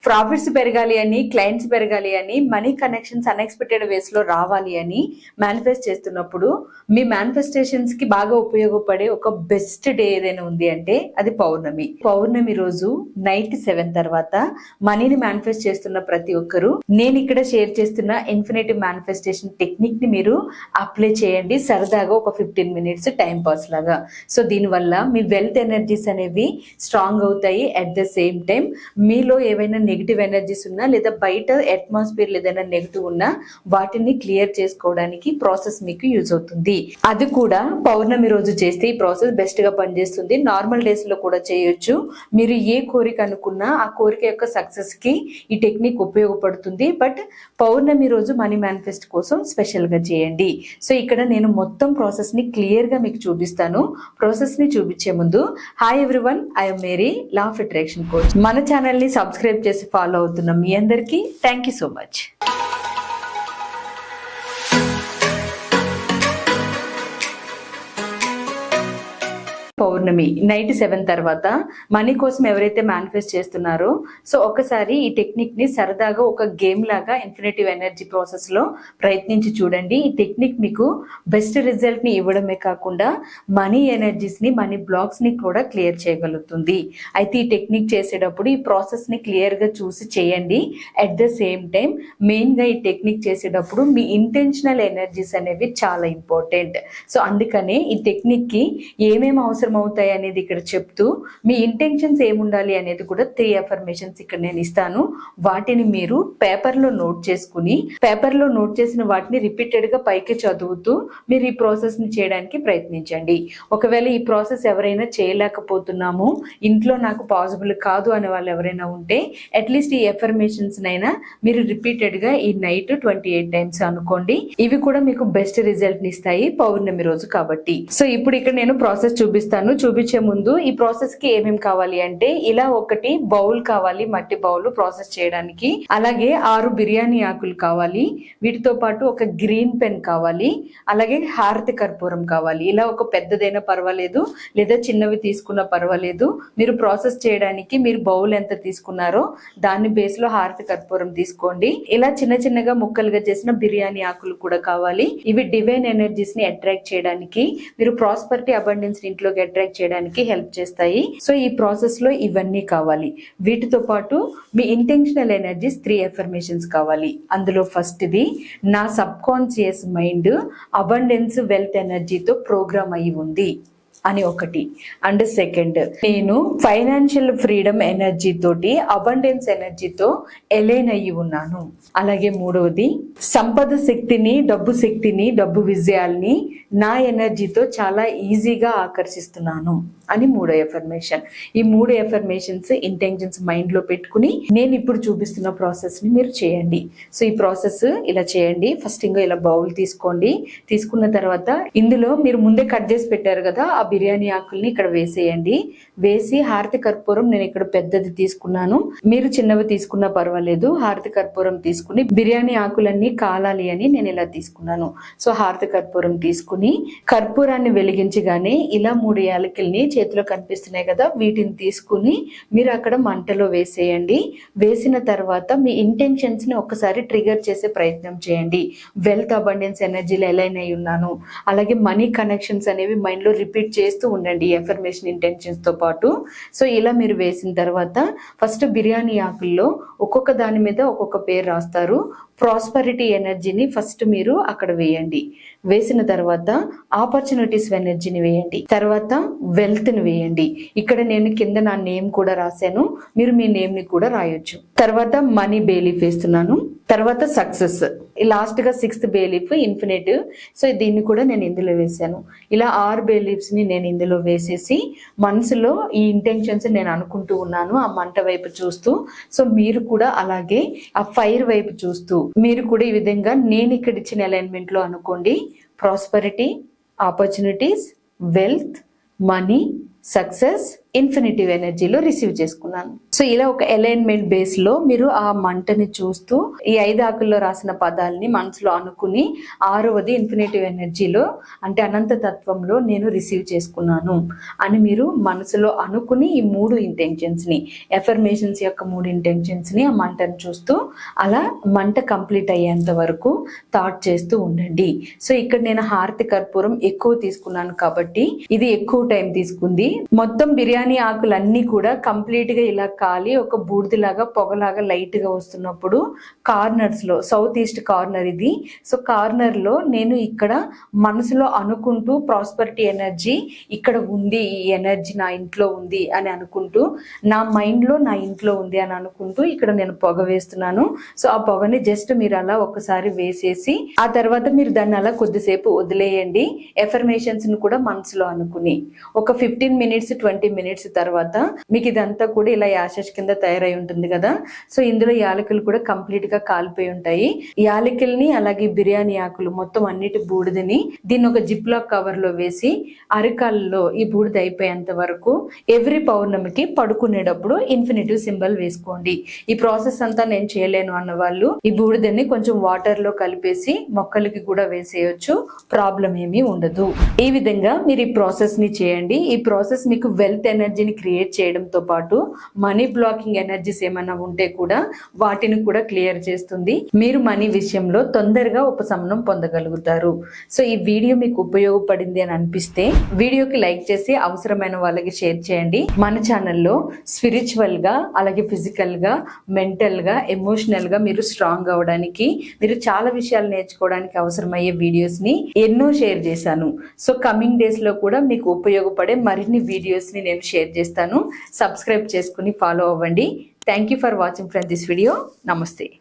Profits పెరగాలి అని, clients పెరగాలి అని, మనీ కనెక్షన్స్ అన్ఎక్స్పెక్టెడ్ వేస్ లో రావాలి అని మేనిఫెస్ట్ చేస్తున్నప్పుడు మీ మేనిఫెస్టేషన్స్ కి బాగా ఉపయోగపడే ఒక బెస్ట్ డే ఏదైనా ఉంది అంటే అది పౌర్ణమి. పౌర్ణమి రోజు నైట్ 7 తర్వాత మనీని మేనిఫెస్ట్ చేస్తున్న ప్రతి ఒక్కరు నేను ఇక్కడ షేర్ చేస్తున్న ఇన్ఫినిటివ్ మేనిఫెస్టేషన్ టెక్నిక్ ని మీరు అప్లై చేయండి. సరదాగా ఒక 15 మినిట్స్ టైం పాస్ లాగా. సో దీనివల్ల మీ వెల్త్ ఎనర్జీస్ అనేవి స్ట్రాంగ్ అవుతాయి. అట్ ద సేమ్ టైం మీలో ఏవైనా నెగిటివ్ ఎనర్జీస్ ఉన్నా లేదా బయట అట్మాస్ఫియర్ ఏదైనా నెగిటివ్ ఉన్నా వాటిని క్లియర్ చేసుకోవడానికి ప్రాసెస్ మీకు యూజ్ అవుతుంది. అది కూడా పౌర్ణమి రోజు చేస్తే ఈ ప్రాసెస్ బెస్ట్ గా పనిచేస్తుంది. నార్మల్ డేస్ లో కూడా చేయొచ్చు. మీరు ఏ కోరిక అనుకున్నా ఆ కోరిక యొక్క సక్సెస్ కి ఈ టెక్నిక్ ఉపయోగపడుతుంది. బట్ పౌర్ణమి రోజు మనీ మేనిఫెస్ట్ కోసం స్పెషల్ గా చేయండి. సో ఇక్కడ నేను మొత్తం ప్రాసెస్ ని క్లియర్ గా మీకు చూపిస్తాను. ప్రాసెస్ ని చూపించే ముందు hi everyone, I'm Mary, law of attraction coach. మన ఛానల్ ని సబ్స్క్రైబ్ చేసి ఫాలో అవుతున్న మీ అందరికీ థ్యాంక్ యూ సో మచ్. పౌర్ణమి నైట్ 7 తర్వాత మనీ కోసం ఎవరైతే మేనిఫెస్ట్ చేస్తున్నారో సో ఒకసారి ఈ టెక్నిక్ ని సరదాగా ఒక గేమ్ లాగా ఇన్ఫినిటివ్ ఎనర్జీ ప్రాసెస్ లో ప్రయత్నించి చూడండి. ఈ టెక్నిక్ మీకు బెస్ట్ రిజల్ట్ ని ఇవ్వడమే కాకుండా మనీ ఎనర్జీస్ ని, మనీ బ్లాక్స్ ని కూడా క్లియర్ చేయగలుగుతుంది. అయితే ఈ టెక్నిక్ చేసేటప్పుడు ఈ ప్రాసెస్ ని క్లియర్ గా చూసి చేయండి. At the same time main గా ఈ టెక్నిక్ చేసేటప్పుడు మీ ఇంటెన్షనల్ ఎనర్జీస్ అనేవి చాలా ఇంపార్టెంట్. సో అందుకనే ఈ టెక్నిక్ కి ఏమేమి అవసరం అవుతాయి అనేది ఇక్కడ చెప్తూ మీ ఇంటెన్షన్స్ ఏముండాలి అనేది కూడా 3 అఫర్మేషన్స్ ఇక్కడ నేను ఇస్తాను. వాటిని మీరు పేపర్ లో నోట్ చేసుకుని పేపర్ లో నోట్ చేసిన వాటిని రిపీటెడ్ గా పైకి చదువుతూ మీరు ఈ ప్రాసెస్ ని చేయడానికి ప్రయత్నించండి. ఒకవేళ ఈ ప్రాసెస్ ఎవరైనా చేయలేకపోతున్నాము, ఇంట్లో నాకు పాసిబుల్ కాదు అనే వాళ్ళు ఎవరైనా ఉంటే అట్లీస్ట్ ఈ అఫర్మేషన్స్ నైనా మీరు రిపీటెడ్ గా ఈ నైట్ 28 టైమ్స్ అనుకోండి. ఇవి కూడా మీకు బెస్ట్ రిజల్ట్ ని ఇస్తాయి పౌర్ణమి రోజు కాబట్టి. సో ఇప్పుడు ఇక్కడ నేను ప్రాసెస్ చూపించే ముందు ఈ ప్రాసెస్ కి ఏమేమి కావాలి అంటే ఇలా ఒకటి బౌల్ కావాలి, మట్టి బౌల్ ప్రాసెస్ చేయడానికి. అలాగే 6 బిర్యానీ ఆకులు కావాలి. వీటితో పాటు ఒక గ్రీన్ పెన్ కావాలి. అలాగే హారతి కర్పూరం కావాలి. ఇలా ఒక పెద్దదైనా పర్వాలేదు లేదా చిన్నవి తీసుకున్నా పర్వాలేదు. మీరు ప్రాసెస్ చేయడానికి మీరు బౌల్ ఎంత తీసుకున్నారో దాని బేస్ లో హారతి కర్పూరం తీసుకోండి. ఇలా చిన్న చిన్నగా ముక్కలుగా చేసిన బిర్యానీ ఆకులు కూడా కావాలి. ఇవి డివైన్ ఎనర్జీస్ ని అట్రాక్ట్ చేయడానికి, మీరు ప్రాస్పరిటీ అబండెన్స్ ఇంట్లోకి అట్రాక్ట్ చేయడానికి హెల్ప్ చేస్తాయి. సో ఈ ప్రాసెస్ లో ఇవన్నీ కావాలి. వీటితో పాటు మీ ఇంటెన్షనల్ ఎనర్జీస్ 3 అఫర్మేషన్స్ కావాలి. అందులో ఫస్ట్ ది నా subconscious mind abundance wealth ఎనర్జీతో ప్రోగ్రామ్ అయి ఉంది అని ఒకటి. అండ్ సెకండ్, నేను ఫైనాన్షియల్ ఫ్రీడమ్ ఎనర్జీ తోటి అబండెన్స్ ఎనర్జీతో ఎలైన్ అయ్యి ఉన్నాను. అలాగే మూడవది సంపద శక్తిని, డబ్బు శక్తిని, డబ్బు విజయాల్ని నా ఎనర్జీతో చాలా ఈజీగా ఆకర్షిస్తున్నాను అని 3వ ఎఫర్మేషన్. ఈ 3 ఎఫర్మేషన్స్ ఇంటెన్షన్స్ మైండ్ లో పెట్టుకుని నేను ఇప్పుడు చూపిస్తున్న ప్రాసెస్ ని మీరు చేయండి. సో ఈ ప్రాసెస్ ఇలా చేయండి. ఫస్ట్ ఇంకా ఇలా బౌల్ తీసుకోండి. తీసుకున్న తర్వాత ఇందులో మీరు ముందే కట్ చేసి పెట్టారు కదా ఆ బిర్యానీ ఆకుల్ని ఇక్కడ వేసేయండి. వేసి హారతి కర్పూరం నేను ఇక్కడ పెద్దది తీసుకున్నాను, మీరు చిన్నవి తీసుకున్నా పర్వాలేదు. హారతి కర్పూరం తీసుకుని బిర్యానీ ఆకులన్నీ కాలాలి అని నేను ఇలా తీసుకున్నాను. సో హారతి కర్పూరం తీసుకుని కర్పూరాన్ని వెలిగించగానే ఇలా 3 యాలకుల్ని చేతిలో కనిపిస్తున్నాయి కదా వీటిని తీసుకుని మీరు అక్కడ మంటలో వేసేయండి. వేసిన తర్వాత మీ ఇంటెన్షన్స్ ని ఒక్కసారి ట్రిగర్ చేసే ప్రయత్నం చేయండి. వెల్త్ అబండెన్స్ ఎనర్జీలో ఎలైన్ అయి ఉన్నాను, అలాగే మనీ కనెక్షన్స్ అనేవి మైండ్ లో రిపీట్ చేస్తూ ఉండండి ఎఫర్మేషన్ ఇంటెన్షన్స్ తో పాటు. సో ఇలా మీరు వేసిన తర్వాత ఫస్ట్ బిర్యానీ ఆకుల్లో ఒక్కొక్క దాని మీద ఒక్కొక్క పేరు రాస్తారు. ప్రాస్పరిటీ ఎనర్జీని ఫస్ట్ మీరు అక్కడ వేయండి. వేసిన తర్వాత ఆపర్చునిటీస్ ఎనర్జీని వేయండి. తర్వాత వెల్త్ ని వేయండి. ఇక్కడ నేను కింద నా నేమ్ కూడా రాశాను, మీరు మీ నేమ్ ని కూడా రాయొచ్చు. తర్వాత మనీ బేలీఫ్ వేస్తున్నాను. తర్వాత సక్సెస్, లాస్ట్ గా 6th బేలీఫ్ ఇన్ఫినిటివ్. సో దీన్ని కూడా నేను ఇందులో వేసాను. ఇలా 6 బేలీఫ్స్ ని నేను ఇందులో వేసేసి మనసులో ఈ ఇంటెన్షన్స్ నేను అనుకుంటూ ఉన్నాను ఆ మంట వైపు చూస్తూ. సో మీరు కూడా అలాగే ఆ ఫైర్ వైపు చూస్తూ మీరు కూడా ఈ విధంగా నేను ఇక్కడ ఇచ్చిన అలైన్మెంట్ లో అనుకోండి. Prosperity, opportunities, wealth, money success, infinitive ఎనర్జీలో రిసీవ్ చేసుకున్నాను. సో ఇలా ఒక అలైన్మెంట్ బేస్ లో మీరు ఆ మంటని చూస్తూ ఈ 5 ఆకుల్లో రాసిన పదాలని మనసులో అనుకుని 6వది ఇన్ఫినిటివ్ ఎనర్జీలో అంటే అనంత తత్వంలో నేను రిసీవ్ చేసుకున్నాను అని మీరు మనసులో అనుకుని ఈ 3 ఇంటెన్షన్స్ ని, ఎఫర్మేషన్స్ యొక్క 3 ఇంటెన్షన్స్ ని ఆ మంటను చూస్తూ అలా మంట కంప్లీట్ అయ్యేంత వరకు థాట్ చేస్తూ ఉండండి. సో ఇక్కడ నేను హారతి కర్పూరం ఎక్కువ తీసుకున్నాను కాబట్టి ఇది ఎక్కువ టైం తీసుకుంది. మొత్తం బిర్యానీ ఆకులన్నీ కూడా కంప్లీట్ గా ఇలా కాలి ఒక బూడిదలాగా పొగలాగా లైట్ గా వస్తున్నప్పుడు కార్నర్స్ లో, సౌత్ ఈస్ట్ కార్నర్ ఇది, సో కార్నర్ లో నేను ఇక్కడ మనసులో అనుకుంటూ ప్రాస్పరిటీ ఎనర్జీ ఇక్కడ ఉంది, ఈ ఎనర్జీ నా ఇంట్లో ఉంది అని అనుకుంటూ, నా మైండ్ లో నా ఇంట్లో ఉంది అని అనుకుంటూ ఇక్కడ నేను పొగ వేస్తున్నాను. సో ఆ పొగని జస్ట్ మీరు అలా ఒకసారి వేసేసి ఆ తర్వాత మీరు దాన్ని అలా కొద్దిసేపు వదిలేయండి. ఎఫర్మేషన్స్ ని కూడా మనసులో అనుకుని ఒక 15 మినిట్స్ 20 మినిట్స్ తర్వాత మీకు ఇదంతా కూడా ఇలా యాషెస్ కింద తయారై ఉంటుంది కదా. సో ఇందులో యాలకులు కూడా కంప్లీట్ గా కాలిపోయి ఉంటాయి. యాలకుల్ని అలాగే బిర్యానీ ఆకులు మొత్తం అన్నిటి బూడిదని దీన్ని ఒక జిప్ లాక్ కవర్ లో వేసి అరికాల్లో ఈ బూడిద అయిపోయేంత వరకు ఎవ్రీ పౌర్ణమికి పడుకునేటప్పుడు ఇన్ఫినిటివ్ సింబల్ వేసుకోండి. ఈ ప్రాసెస్ అంతా నేను చేయలేను అన్న వాళ్ళు ఈ బూడిదని కొంచెం వాటర్ లో కలిపేసి మొక్కలకి కూడా వేసేయచ్చు, ప్రాబ్లం ఏమీ ఉండదు. ఈ విధంగా మీరు ఈ ప్రాసెస్ ని చేయండి. ఈ ప్రాసెస్ మీకు వెల్త్ ఎనర్జీని క్రియేట్ చేయడంతో పాటు మనీ బ్లాకింగ్ ఎనర్జీస్ ఏమైనా ఉంటే కూడా వాటిని కూడా క్లియర్ చేస్తుంది. మీరు మనీ విషయంలో తొందరగా ఉపశమనం పొందగలుగుతారు. సో ఈ వీడియో మీకు ఉపయోగపడింది అని అనిపిస్తే వీడియోకి లైక్ చేసి అవసరమైన వాళ్ళకి షేర్ చేయండి. మన ఛానల్లో స్పిరిచువల్ గా అలాగే ఫిజికల్ గా, మెంటల్ గా, ఎమోషనల్ గా మీరు స్ట్రాంగ్ అవడానికి, మీరు చాలా విషయాలు నేర్చుకోవడానికి అవసరమయ్యే వీడియోస్ ని ఎన్నో షేర్ చేశాను. సో కమింగ్ డేస్ లో కూడా మీకు ఉపయోగపడే మరిన్ని వీడియోస్ ని నేను షేర్ చేస్తాను. సబ్స్క్రైబ్ చేసుకుని ఫాలో అవ్వండి. Thank you for watching friends this video. నమస్తే.